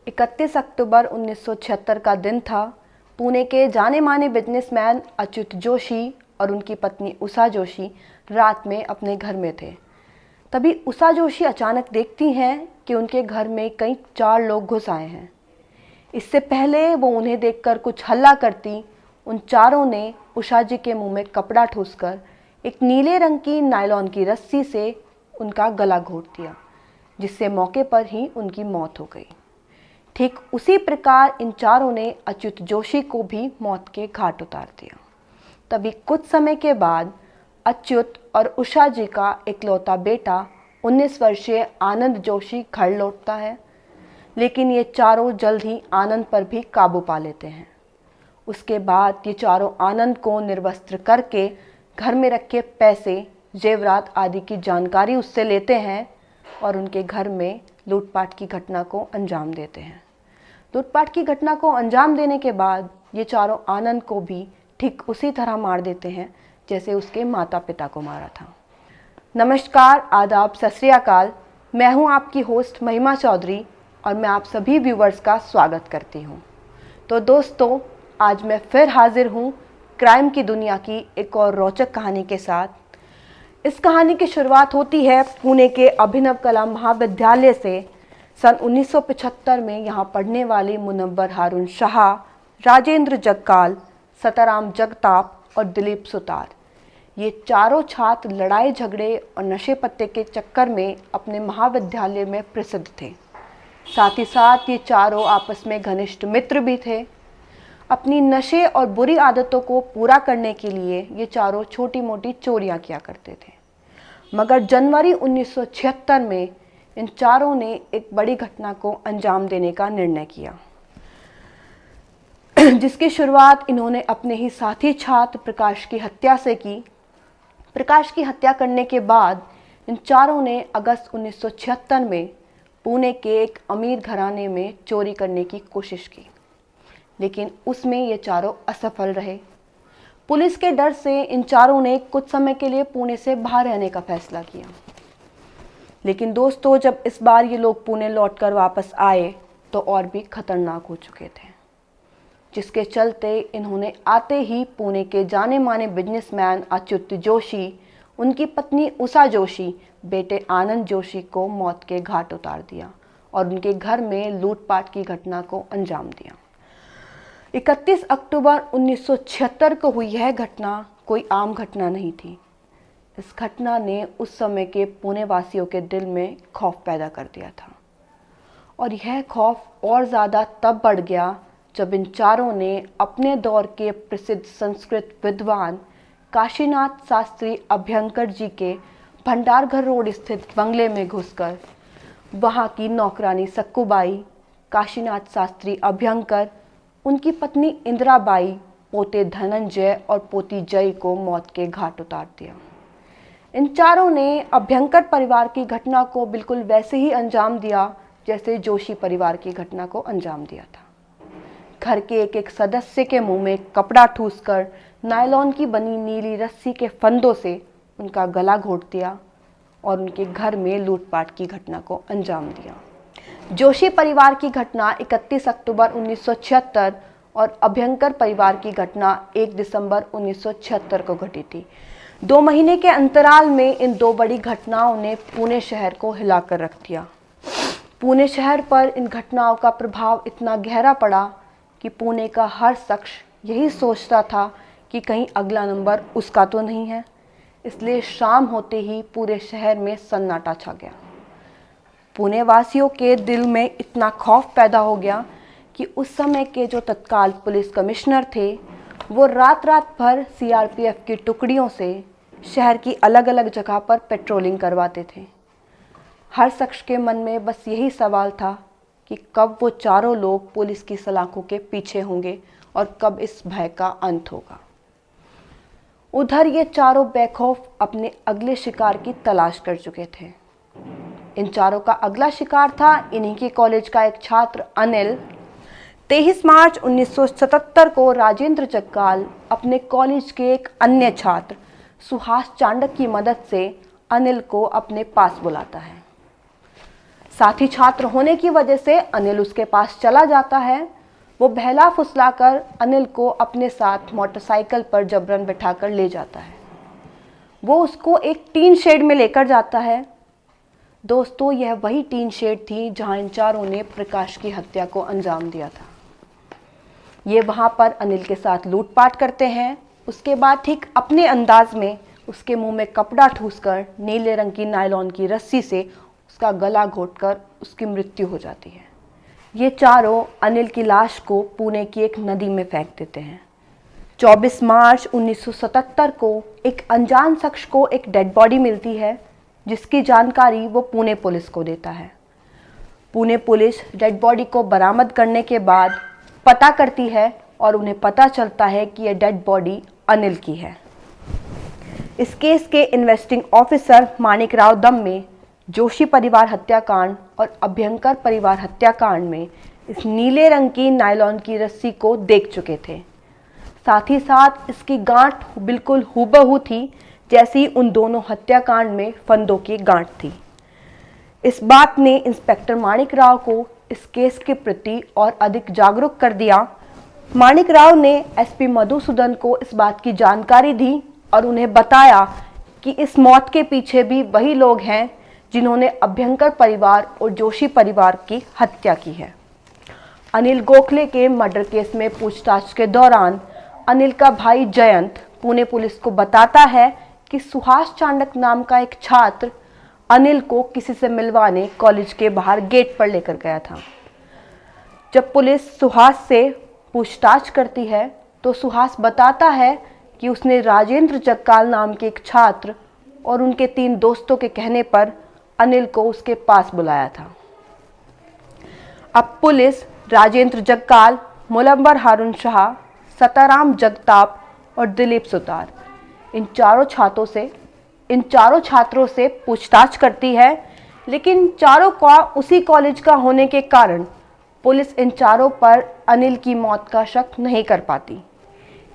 31 अक्टूबर 1976 का दिन था। पुणे के जाने माने बिजनेसमैन अच्युत जोशी और उनकी पत्नी उषा जोशी रात में अपने घर में थे। तभी उषा जोशी अचानक देखती हैं कि उनके घर में कई 4 लोग घुस आए हैं। इससे पहले वो उन्हें देखकर कुछ हल्ला करती, उन चारों ने उषा जी के मुंह में कपड़ा ठूसकर एक नीले रंग की नायलॉन की रस्सी से उनका गला घोंट दिया, जिससे मौके पर ही उनकी मौत हो गई। ठीक उसी प्रकार इन चारों ने अच्युत जोशी को भी मौत के घाट उतार दिया। तभी कुछ समय के बाद अच्युत और उषा जी का इकलौता बेटा 19 वर्षीय आनंद जोशी घर लौटता है, लेकिन ये चारों जल्द ही आनंद पर भी काबू पा लेते हैं। उसके बाद ये चारों आनंद को निर्वस्त्र करके घर में रखे पैसे, जेवरात आदि की जानकारी उससे लेते हैं और उनके घर में लूटपाट की घटना को अंजाम देते हैं। लूटपाट की घटना को अंजाम देने के बाद ये चारों आनंद को भी ठीक उसी तरह मार देते हैं जैसे उसके माता पिता को मारा था। नमस्कार, आदाब, सत श्री अकाल। मैं हूं आपकी होस्ट महिमा चौधरी और मैं आप सभी व्यूवर्स का स्वागत करती हूं। तो दोस्तों, आज मैं फिर हाजिर हूं क्राइम की दुनिया की एक और रोचक कहानी के साथ। इस कहानी की शुरुआत होती है पुणे के अभिनव कला महाविद्यालय से। सन 1975 में यहाँ पढ़ने वाले मुनव्वर हारून शाह, राजेंद्र जगकाल, सताराम जगताप और दिलीप सुतार, ये चारों छात्र लड़ाई झगड़े और नशे पत्ते के चक्कर में अपने महाविद्यालय में प्रसिद्ध थे। साथ ही साथ ये चारों आपस में घनिष्ठ मित्र भी थे। अपनी नशे और बुरी आदतों को पूरा करने के लिए ये चारों छोटी मोटी चोरियां किया करते थे। मगर जनवरी 1976 में इन चारों ने एक बड़ी घटना को अंजाम देने का निर्णय किया, जिसकी शुरुआत इन्होंने अपने ही साथी छात्र प्रकाश की हत्या से की। प्रकाश की हत्या करने के बाद इन चारों ने अगस्त 1976 में पुणे के एक अमीर घराने में चोरी करने की कोशिश की, लेकिन उसमें ये चारों असफल रहे। पुलिस के डर से इन चारों ने कुछ समय के लिए पुणे से बाहर रहने का फैसला किया। लेकिन दोस्तों, जब इस बार ये लोग पुणे लौटकर वापस आए तो और भी खतरनाक हो चुके थे, जिसके चलते इन्होंने आते ही पुणे के जाने माने बिजनेसमैन अच्युत जोशी, उनकी पत्नी उषा जोशी, बेटे आनंद जोशी को मौत के घाट उतार दिया और उनके घर में लूटपाट की घटना को अंजाम दिया। 31 अक्टूबर 1976 को हुई यह घटना कोई आम घटना नहीं थी। इस घटना ने उस समय के पुणे वासियों के दिल में खौफ पैदा कर दिया था, और यह खौफ और ज़्यादा तब बढ़ गया जब इन चारों ने अपने दौर के प्रसिद्ध संस्कृत विद्वान काशीनाथ शास्त्री अभ्यंकर जी के भंडारघर रोड स्थित बंगले में घुसकर वहाँ की नौकरानी सक्कूबाई, काशीनाथ शास्त्री अभ्यंकर, उनकी पत्नी इंदिराबाई, पोते धनंजय और पोती जय को मौत के घाट उतार दिया। इन चारों ने अभ्यंकर परिवार की घटना को बिल्कुल वैसे ही अंजाम दिया जैसे जोशी परिवार की घटना को अंजाम दिया था। घर के एक एक सदस्य के मुंह में कपड़ा ठूसकर नायलॉन की बनी नीली रस्सी के फंदों से उनका गला घोंट दिया और उनके घर में लूटपाट की घटना को अंजाम दिया। जोशी परिवार की घटना 31 अक्टूबर 1976 और अभ्यंकर परिवार की घटना 1 दिसंबर 1976 को घटी थी। 2 महीने के अंतराल में इन 2 बड़ी घटनाओं ने पुणे शहर को हिलाकर रख दिया। पुणे शहर पर इन घटनाओं का प्रभाव इतना गहरा पड़ा कि पुणे का हर शख्स यही सोचता था कि कहीं अगला नंबर उसका तो नहीं है। इसलिए शाम होते ही पूरे शहर में सन्नाटा छा गया। पुणे वासियों के दिल में इतना खौफ पैदा हो गया कि उस समय के जो तत्काल पुलिस कमिश्नर थे, वो रात रात भर सीआरपीएफ की टुकड़ियों से शहर की अलग अलग जगह पर पेट्रोलिंग करवाते थे। हर शख्स के मन में बस यही सवाल था कि कब वो चारों लोग पुलिस की सलाखों के पीछे होंगे और कब इस भय का अंत होगा। उधर ये चारों बेखौफ अपने अगले शिकार की तलाश कर चुके थे। इन चारों का अगला शिकार था इन्हीं के कॉलेज का एक छात्र अनिल। 23 मार्च 1977 को राजेंद्र जगकाल अपने कॉलेज के एक अन्य छात्र सुहास चांडक की मदद से अनिल को अपने पास बुलाता है। साथी छात्र होने की वजह से अनिल उसके पास चला जाता है। वो बहला फुसलाकर अनिल को अपने साथ मोटरसाइकिल पर जबरन बिठाकर ले जाता है। वो उसको एक टीन शेड में लेकर जाता है। दोस्तों, यह वही टीन शेड थी जहां इन चारों ने प्रकाश की हत्या को अंजाम दिया था। ये वहां पर अनिल के साथ लूटपाट करते हैं। उसके बाद ठीक अपने अंदाज में उसके मुंह में कपड़ा ठूसकर नीले रंग की नायलॉन की रस्सी से उसका गला घोंटकर उसकी मृत्यु हो जाती है। ये चारों अनिल की लाश को पुणे की एक नदी में फेंक देते हैं। 24 मार्च 1977 को एक अनजान शख्स को एक डेड बॉडी मिलती है, जिसकी जानकारी वो पुणे पुलिस को देता है। पुणे पुलिस डेड बॉडी को बरामद करने के बाद पता करती है और उन्हें पता चलता है कि यह डेड बॉडी अनिल की है। इस केस के इन्वेस्टिंग ऑफिसर माणिक राव दम में जोशी परिवार हत्याकांड और अभ्यंकर परिवार हत्याकांड में इस नीले रंग की नायलॉन की रस्सी को देख चुके थे। साथ ही साथ इसकी गांठ बिल्कुल हूबहू थी जैसी उन दोनों हत्याकांड में फंदों की गांठ थी। इस बात ने इंस्पेक्टर माणिक राव को इस केस के प्रति और अधिक जागरूक कर दिया। माणिक राव ने एसपी मधुसूदन को इस बात की जानकारी दी और उन्हें बताया कि इस मौत के पीछे भी वही लोग हैं जिन्होंने अभ्यंकर परिवार और जोशी परिवार की हत्या की है। अनिल गोखले के मर्डर केस में पूछताछ के दौरान अनिल का भाई जयंत पुणे पुलिस को बताता है कि सुहास चांडक नाम का एक छात्र अनिल को किसी से मिलवाने कॉलेज के बाहर गेट पर लेकर गया था। जब पुलिस सुहास से पूछताछ करती है तो सुहास बताता है कि उसने राजेंद्र जगकाल नाम के एक छात्र और उनके 3 दोस्तों के कहने पर अनिल को उसके पास बुलाया था। अब पुलिस राजेंद्र जगकाल, मुलंबर हारून शाह, सताराम जगताप और दिलीप सुतार इन चारों छात्रों से पूछताछ करती है, लेकिन चारों का उसी कॉलेज का होने के कारण पुलिस इन चारों पर अनिल की मौत का शक नहीं कर पाती।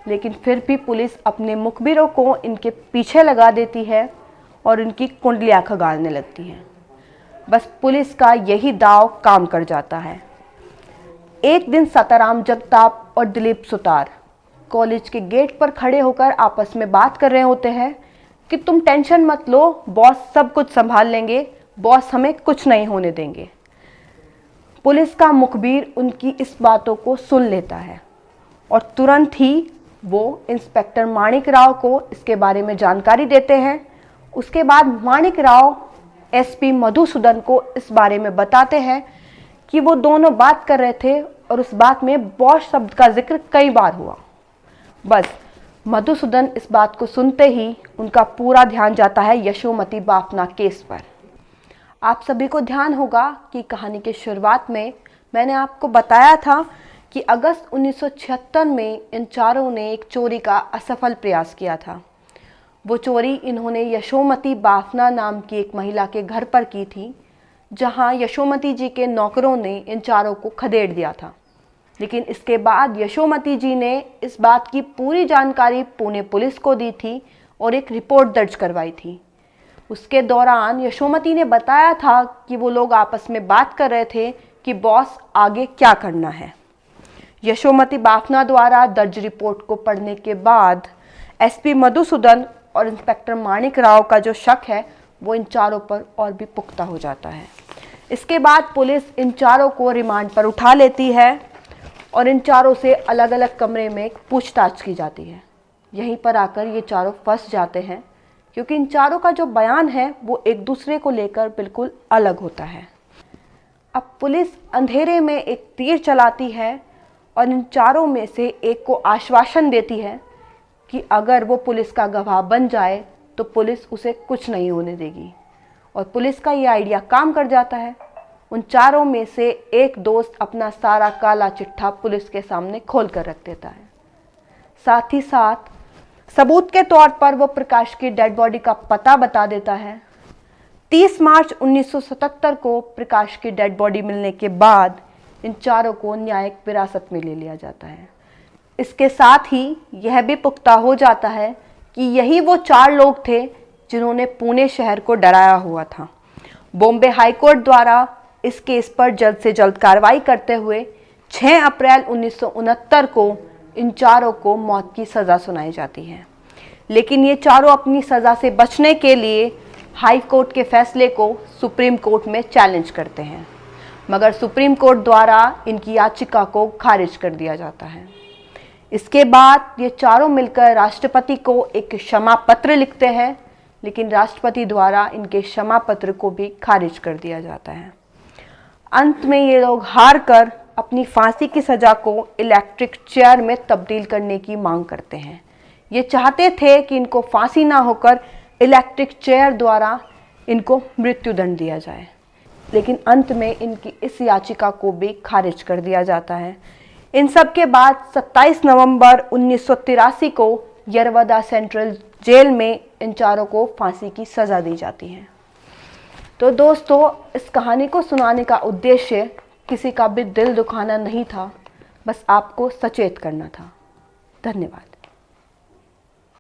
लेकिन फिर भी पुलिस अपने मुखबिरों को इनके पीछे लगा देती है और इनकी कुंडलियां खंगालने लगती है। बस पुलिस का यही दांव काम कर जाता है। एक दिन सताराम जगताप और दिलीप सुतार कॉलेज के गेट पर खड़े होकर आपस में बात कर रहे होते हैं कि तुम टेंशन मत लो, बॉस सब कुछ संभाल लेंगे, बॉस हमें कुछ नहीं होने देंगे। पुलिस का मुखबिर उनकी इस बातों को सुन लेता है और तुरंत ही वो इंस्पेक्टर माणिक राव को इसके बारे में जानकारी देते हैं। उसके बाद माणिक राव एसपी मधुसूदन को इस बारे में बताते हैं कि वो दोनों बात कर रहे थे और उस बात में बॉस शब्द का जिक्र कई बार हुआ। बस मधुसूदन इस बात को सुनते ही उनका पूरा ध्यान जाता है यशोमती बाफना केस पर। आप सभी को ध्यान होगा कि कहानी के शुरुआत में मैंने आपको बताया था कि अगस्त 1976 में इन चारों ने एक चोरी का असफल प्रयास किया था। वो चोरी इन्होंने यशोमती बाफना नाम की एक महिला के घर पर की थी, जहां यशोमती जी के नौकरों ने इन चारों को खदेड़ दिया था। लेकिन इसके बाद यशोमती जी ने इस बात की पूरी जानकारी पुणे पुलिस को दी थी और एक रिपोर्ट दर्ज करवाई थी। उसके दौरान यशोमती ने बताया था कि वो लोग आपस में बात कर रहे थे कि बॉस आगे क्या करना है। यशोमती बाफना द्वारा दर्ज रिपोर्ट को पढ़ने के बाद एसपी मधुसूदन और इंस्पेक्टर माणिक राव का जो शक है वो इन चारों पर और भी पुख्ता हो जाता है। इसके बाद पुलिस इन चारों को रिमांड पर उठा लेती है और इन चारों से अलग अलग कमरे में पूछताछ की जाती है। यहीं पर आकर ये चारों फंस जाते हैं, क्योंकि इन चारों का जो बयान है वो एक दूसरे को लेकर बिल्कुल अलग होता है। अब पुलिस अंधेरे में एक तीर चलाती है और इन चारों में से एक को आश्वासन देती है कि अगर वो पुलिस का गवाह बन जाए तो पुलिस उसे कुछ नहीं होने देगी। और पुलिस का ये आइडिया काम कर जाता है। उन चारों में से एक दोस्त अपना सारा काला चिट्ठा पुलिस के सामने खोल कर रख देता है। साथ ही साथ सबूत के तौर पर वो प्रकाश की डेड बॉडी का पता बता देता है। 30 मार्च 1977 को प्रकाश की डेड बॉडी मिलने के बाद इन चारों को न्यायिक हिरासत में ले लिया जाता है। इसके साथ ही यह भी पुख्ता हो जाता है कि यही वो 4 लोग थे जिन्होंने पुणे शहर को डराया हुआ था। बॉम्बे हाईकोर्ट द्वारा इस केस पर जल्द से जल्द कार्रवाई करते हुए 6 अप्रैल 1969 को इन चारों को मौत की सज़ा सुनाई जाती है। लेकिन ये चारों अपनी सज़ा से बचने के लिए हाई कोर्ट के फैसले को सुप्रीम कोर्ट में चैलेंज करते हैं, मगर सुप्रीम कोर्ट द्वारा इनकी याचिका को खारिज कर दिया जाता है। इसके बाद ये चारों मिलकर राष्ट्रपति को एक क्षमा पत्र लिखते हैं, लेकिन राष्ट्रपति द्वारा इनके क्षमा पत्र को भी खारिज कर दिया जाता है। अंत में ये लोग हार कर अपनी फांसी की सज़ा को इलेक्ट्रिक चेयर में तब्दील करने की मांग करते हैं। ये चाहते थे कि इनको फांसी ना होकर इलेक्ट्रिक चेयर द्वारा इनको मृत्युदंड दिया जाए, लेकिन अंत में इनकी इस याचिका को भी खारिज कर दिया जाता है। इन सब के बाद 27 नवंबर 1983 को यरवदा सेंट्रल जेल में इन चारों को फांसी की सज़ा दी जाती है। तो दोस्तों, इस कहानी को सुनाने का उद्देश्य किसी का भी दिल दुखाना नहीं था, बस आपको सचेत करना था। धन्यवाद।